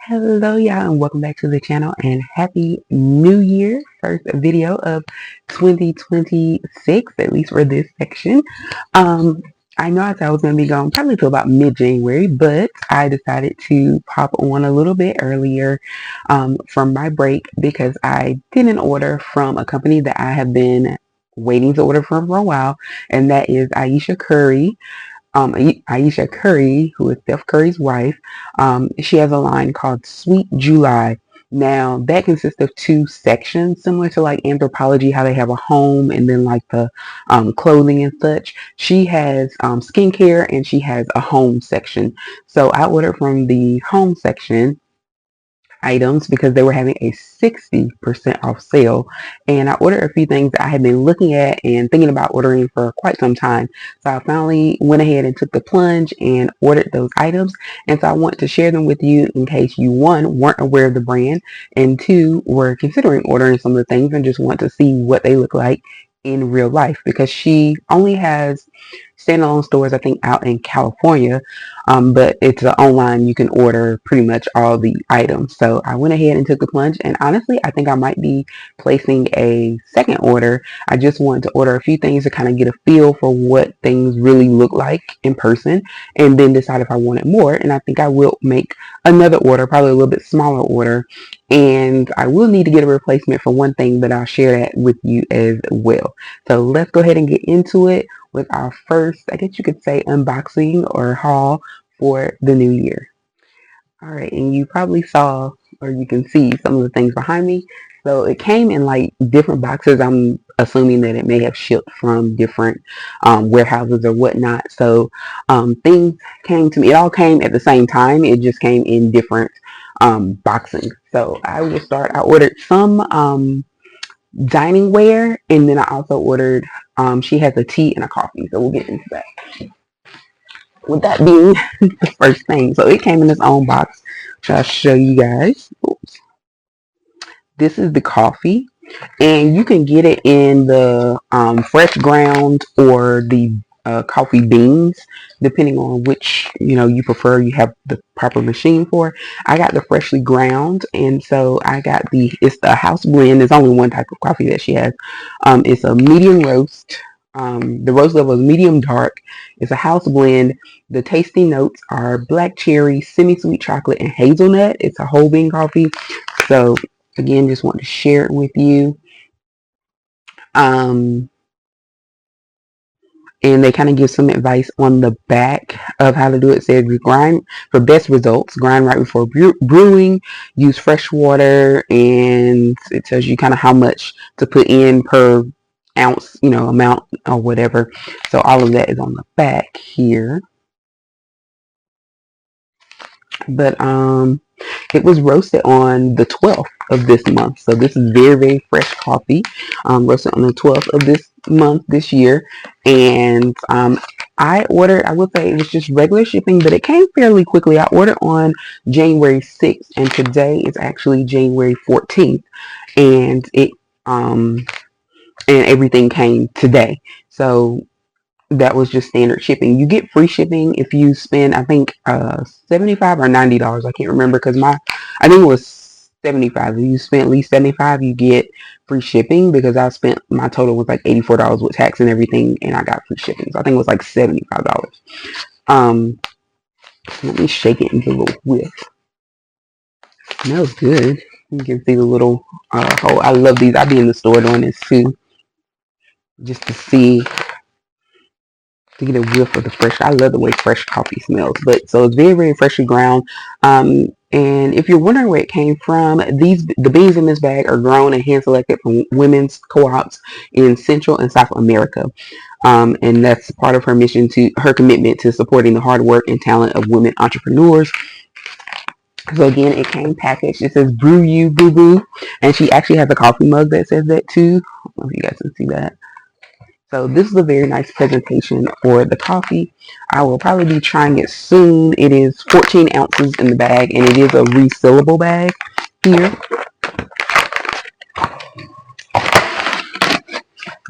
Hello y'all and welcome back to the channel and happy new year. First video of 2026, at least for this section. Um I know I said I was going to be gone probably till about mid-January, but I decided to pop on a little bit earlier from my break because I did an order from a company that I have been waiting to order from for a while, and that is Aisha Curry, who is Steph Curry's wife. She has a line called Sweet July. Now that consists of two sections, similar to like Anthropologie, how they have a home and then like the clothing and such. She has skincare and she has a home section. So I ordered from the home section items because they were having a 60% off sale, and I ordered a few things that I had been looking at and thinking about ordering for quite some time. So I finally went ahead and took the plunge and ordered those items, and so I want to share them with you in case you, one, weren't aware of the brand, and two, were considering ordering some of the things and just want to see what they look like in real life, because she only has standalone stores, I think, out in California, but it's online. You can order pretty much all the items. So I went ahead and took the plunge, and honestly, I think I might be placing a second order. I just wanted to order a few things to kind of get a feel for what things really look like in person, and then decide if I wanted more. And I think I will make another order, probably a little bit smaller order, and I will need to get a replacement for one thing, but I'll share that with you as well. So let's go ahead and get into it with our first, I guess you could say, unboxing or haul for the new year. All right, and you probably saw, or you can see some of the things behind me. So it came in like different boxes. I'm assuming that it may have shipped from different warehouses or whatnot. So things came to me. It all came at the same time. It just came in different boxing. So I will start. I ordered some dining wear, and then I also ordered. She has a tea and a coffee. So we'll get into that. With that being the first thing, so it came in its own box, which I'll show you guys. Oops. This is the coffee, and you can get it in the fresh ground or the coffee beans, depending on which you prefer. You have the proper machine for. I got the freshly ground, and so I got it's the house blend. There's only one type of coffee that she has. It's a medium roast. The roast level is medium dark. It's a house blend. The tasting notes are black cherry, semi-sweet chocolate, and hazelnut. It's a whole bean coffee. So again, just want to share it with you. And they kind of give some advice on the back of how to do it. It says, grind for best results, grind right before brewing, use fresh water, and it tells you kind of how much to put in per ounce, amount or whatever. So all of that is on the back here. But it was roasted on the 12th of this month. So this is very, very fresh coffee, roasted on the 12th of this month, this year. And I would say it was just regular shipping, but it came fairly quickly. I ordered on January 6th, and today is actually January 14th. And and everything came today. So that was just standard shipping. You get free shipping if you spend, I think, $75 or $90. I can't remember, because I think it was 75. If you spend at least 75, you get free shipping, because my total was like $84 with tax and everything, and I got free shipping. So I think it was like $75. Let me shake it into a little whiff. Smells good. You can see the little hole. I love these. I'll be in the store doing this too, just to get a whiff of the fresh. I love the way fresh coffee smells. But so it's very, very freshly ground. And if you're wondering where it came from, the beans in this bag are grown and hand selected from women's co-ops in Central and South America. And that's part of her mission, to her commitment to supporting the hard work and talent of women entrepreneurs. So again, it came packaged. It says "Brew You Boo Boo," and she actually has a coffee mug that says that too. I don't know if you guys can see that. So this is a very nice presentation for the coffee. I will probably be trying it soon. It is 14 ounces in the bag, and it is a resealable bag here.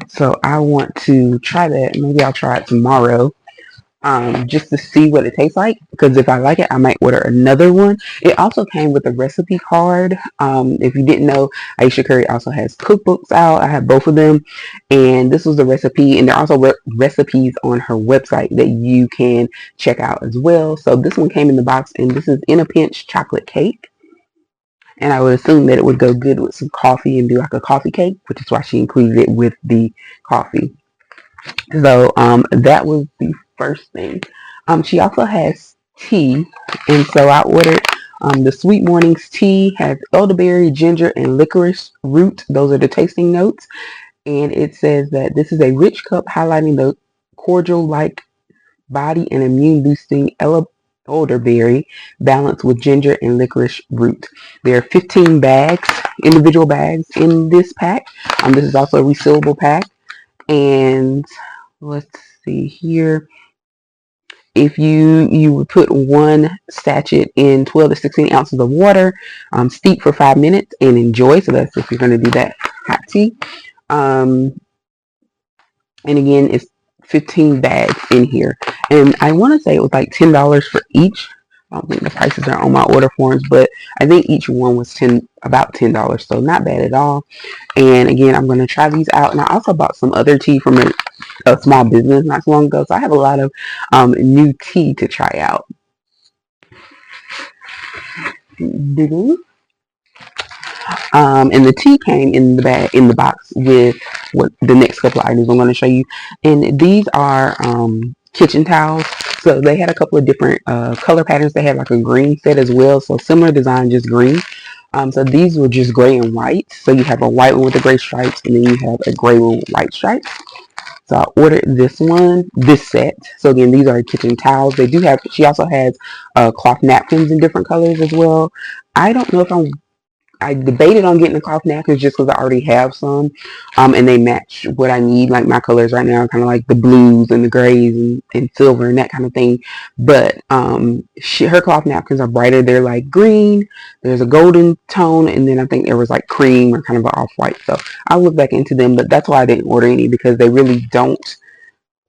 So I want to try that. Maybe I'll try it tomorrow. just to see what it tastes like, because if I like it, I might order another one. It also came with a recipe card. If you didn't know, Aisha Curry also has cookbooks out. I have both of them, and this was the recipe, and there are also recipes on her website that you can check out as well. So this one came in the box, and this is In a Pinch chocolate cake. And I would assume that it would go good with some coffee and be like a coffee cake, which is why she included it with the coffee. So that was the first thing. She also has tea, and so I ordered the Sweet Mornings tea. Has elderberry, ginger, and licorice root. Those are the tasting notes, and it says that this is a rich cup highlighting the cordial-like body and immune-boosting elderberry balanced with ginger and licorice root. There are 15 bags, individual bags in this pack. This is also a resealable pack, and let's see here. If you would put one sachet in 12 to 16 ounces of water, steep for 5 minutes, and enjoy. So that's if you're going to do that hot tea. And again, it's 15 bags in here. And I want to say it was like $10 for each. I don't think the prices are on my order forms, but I think each one was about $10. So not bad at all. And again, I'm going to try these out. And I also bought some other tea from a small business not so long ago. So I have a lot of new tea to try out. And the tea came in the bag, in the box, with what the next couple of items I'm going to show you. And these are kitchen towels. So they had a couple of different color patterns. They had like a green set as well. So similar design, just green. So these were just gray and white. So you have a white one with the gray stripes, and then you have a gray one with white stripes. So I ordered this set. So again, these are kitchen towels. They do have, she also has cloth napkins in different colors as well. I don't know if I debated on getting the cloth napkins just because I already have some, and they match what I need. Like my colors right now are kind of like the blues and the grays and silver and that kind of thing. But her cloth napkins are brighter. They're like green. There's a golden tone, and then I think there was like cream or kind of an off-white. So I'll look back into them, but that's why I didn't order any, because they really don't.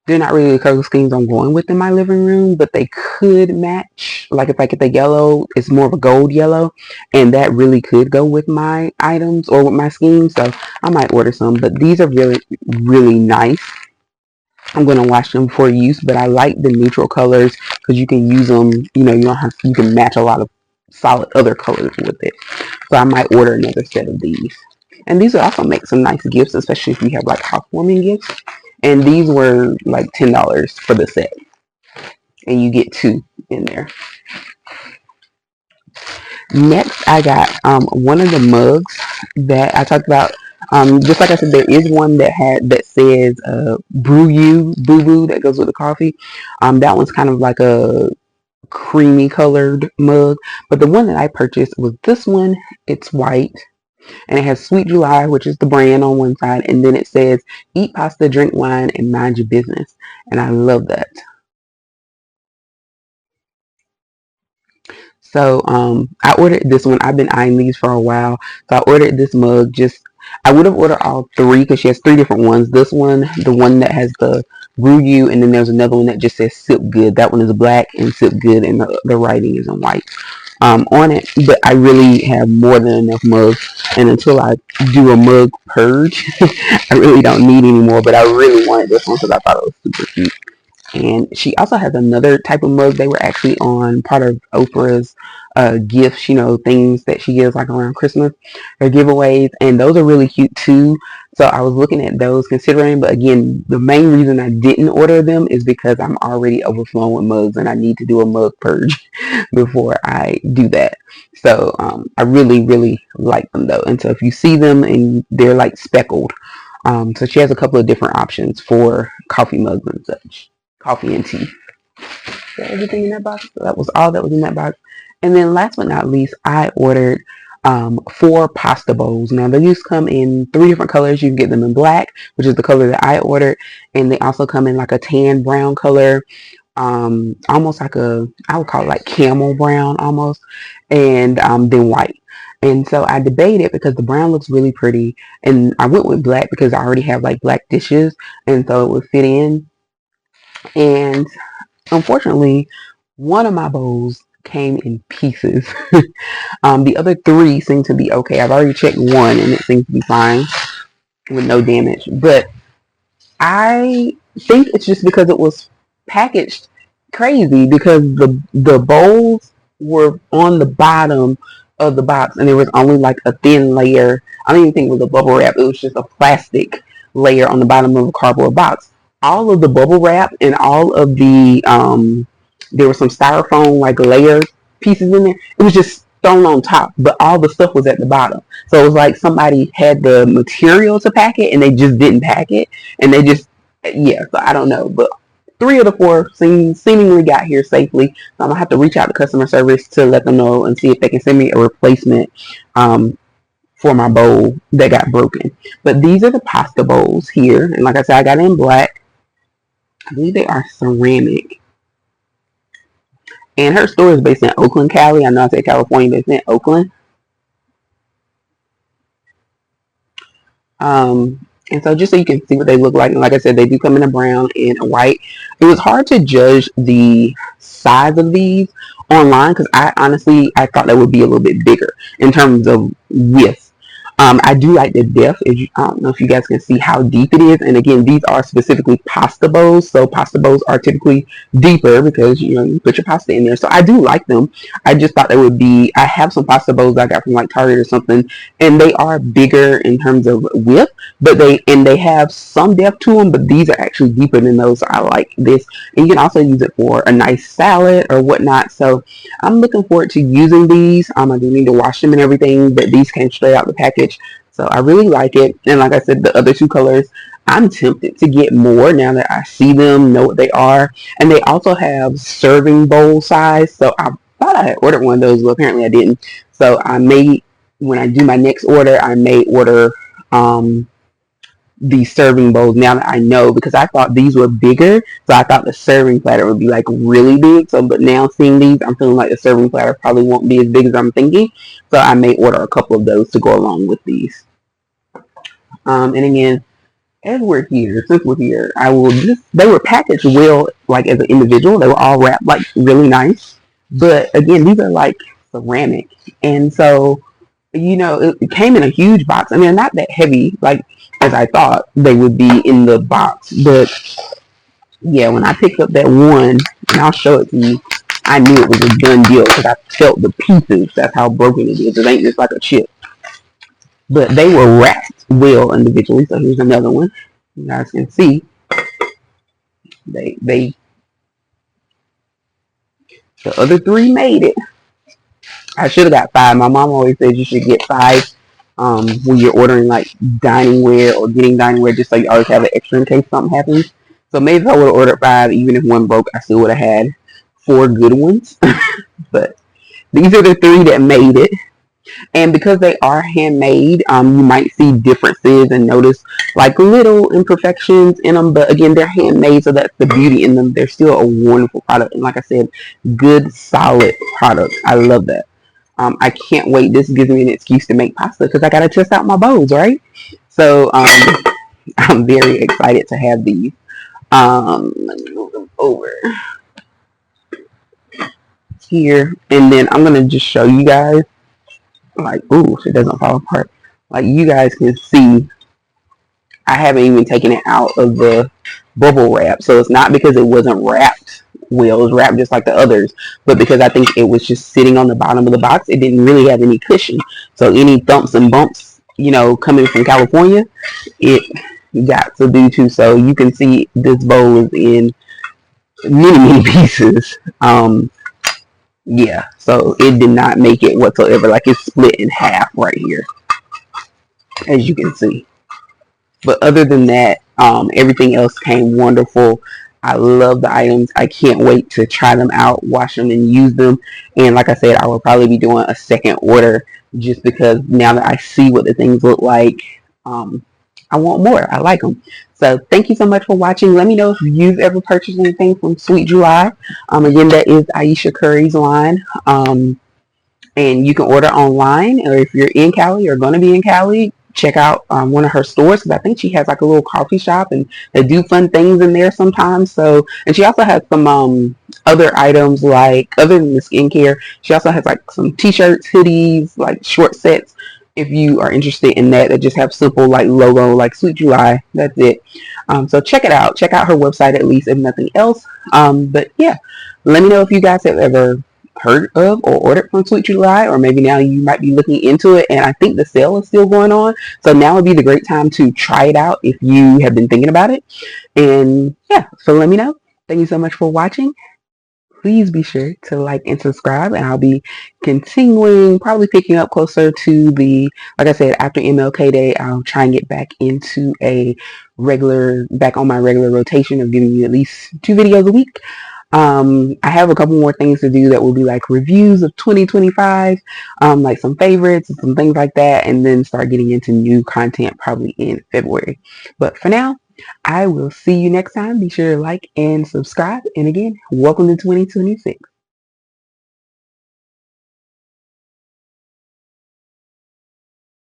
They're not really the color schemes I'm going with in my living room, but they could match. Like if I get the yellow, it's more of a gold yellow, and that really could go with my items or with my scheme. So I might order some, but these are really, really nice. I'm going to wash them for use, but I like the neutral colors because you can use them, you don't have, you can match a lot of solid other colors with it. So I might order another set of these. And these will also make some nice gifts, especially if you have like housewarming gifts. And these were like $10 for the set. And you get 2 in there. Next, I got one of the mugs that I talked about. Just like I said, there is one that says brew you, boo boo, that goes with the coffee. That one's kind of like a creamy colored mug. But the one that I purchased was this one. It's white. And it has Sweet July, which is the brand on one side, and then it says eat pasta, drink wine, and mind your business. And I love that. So I ordered this one. I've been eyeing these for a while. So I ordered this mug. I would have ordered all 3 because she has 3 different ones. This one, the one that has the brew you, and then there's another one that just says sip good. That one is black and sip good, and the writing is in white on it. But I really have more than enough mugs, and until I do a mug purge, I really don't need any more. But I really wanted this one because I thought it was super cute. And she also has another type of mug. They were actually on part of Oprah's gifts, things that she gives like around Christmas, her giveaways. And those are really cute too. So I was looking at those considering, but again, the main reason I didn't order them is because I'm already overflowing with mugs and I need to do a mug purge before I do that. So I really, really like them though. And so if you see them and they're like speckled, so she has a couple of different options for coffee mugs and such. Coffee and tea. So everything in that box. So that was all that was in that box. And then last but not least, I ordered 4 pasta bowls. Now these come in 3 different colors. You can get them in black, which is the color that I ordered, and they also come in like a tan brown color, almost like I would call it like camel brown almost, and then white. And so I debated because the brown looks really pretty, and I went with black because I already have like black dishes, and so it would fit in. And Unfortunately, one of my bowls came in pieces. The other three seem to be okay. I've already checked one and it seems to be fine with no damage. But I think it's just because it was packaged crazy because the bowls were on the bottom of the box and there was only like a thin layer. I don't even think it was a bubble wrap. It was just a plastic layer on the bottom of a cardboard box. All of the bubble wrap and all of the there was some styrofoam like layer pieces in there. It was just thrown on top, but all the stuff was at the bottom. So it was like somebody had the material to pack it and they just didn't pack it and they just yeah, so I don't know, but three of the four seemingly got here safely. So I'm gonna have to reach out to customer service to let them know and see if they can send me a replacement for my bowl that got broken. But these are the pasta bowls here, and like I said, I got it in black. I believe they are ceramic. And her store is based in Oakland, Cali. I know I said California, but it's in Oakland. And so just so you can see what they look like, and like I said, they do come in a brown and a white. It was hard to judge the size of these online because I thought that would be a little bit bigger in terms of width. I do like the depth. I don't know if you guys can see how deep it is. And again, these are specifically pasta bowls. So pasta bowls are typically deeper because you put your pasta in there. So I do like them. I just thought they would be. I have some pasta bowls I got from like Target or something, and they are bigger in terms of width, but they have some depth to them. But these are actually deeper than those. So I like this, and you can also use it for a nice salad or whatnot. So I'm looking forward to using these. I do need to wash them and everything, but these came straight out the package. So I really like it. And like I said, the other two colors, I'm tempted to get more now that I see them, know what they are. And they also have serving bowl size. So I thought I had ordered one of those, but apparently I didn't. So when I do my next order, I may order these serving bowls now that I know because I thought these were bigger. So I thought the serving platter would be like really big. So, but now seeing these, I'm feeling like the serving platter probably won't be as big as I'm thinking. So I may order a couple of those to go along with these. And again, since we're here, they were packaged well, like as an individual. They were all wrapped like really nice. But again, these are like ceramic. And so it came in a huge box. I mean, not that heavy, like as I thought they would be in the box. But yeah, when I picked up that one, and I'll show it to you, I knew it was a done deal because I felt the pieces. That's how broken it is. It ain't just like a chip. But they were wrapped well individually. So here's another one. You guys can see the other three made it. I should have got 5. My mom always says you should get 5 when you're ordering like dining wear or getting dining wear, just so you always have an extra in case something happens. So maybe if I would have ordered 5, even if one broke, I still would have had 4 good ones. But these are the 3 that made it. And because they are handmade, you might see differences and notice like little imperfections in them. But again, they're handmade, so that's the beauty in them. They're still a wonderful product. And like I said, good, solid product. I love that. I can't wait. This gives me an excuse to make pasta because I got to test out my bowls, right? So I'm very excited to have these. Let me move them over here. And then I'm going to just show you guys. Like, ooh, it doesn't fall apart. Like you guys can see, I haven't even taken it out of the bubble wrap. So it's not because it wasn't wrapped well, it was wrapped just like the others, but because I think it was just sitting on the bottom of the box, it didn't really have any cushion. So any thumps and bumps, coming from California, it got to do too. So you can see this bowl is in many pieces. Yeah, so it did not make it whatsoever. Like it's split in half right here, as you can see. But other than that, everything else came wonderful. I love the items. I can't wait to try them out, wash them, and use them. And like I said, I will probably be doing a second order just because now that I see what the things look like, I want more. I like them. So thank you so much for watching. Let me know if you've ever purchased anything from Sweet July. Again, that is Aisha Curry's line. And you can order online, or if you're in Cali or going to be in Cali, check out one of her stores, because I think she has like a little coffee shop and they do fun things in there sometimes. So, and she also has some other items, like other than the skincare, she also has like some t-shirts, hoodies, like short sets. If you are interested in that, that just have simple like logo, like Sweet July. That's it. So check it out. Check out her website at least, if nothing else. But yeah, let me know if you guys have ever heard of or ordered from Sweet July, or maybe now you might be looking into it. And I think the sale is still going on, so now would be the great time to try it out if you have been thinking about it. And yeah, so let me know. Thank you so much for watching. Please be sure to like and subscribe, and I'll be continuing, probably picking up closer to the, like I said, after MLK Day, I'll try and get back into back on my regular rotation of giving you at least 2 videos a week. I have a couple more things to do that will be like reviews of 2025, like some favorites and some things like that, and then start getting into new content probably in February. But for now, I will see you next time. Be sure to like and subscribe. And again, welcome to 2026.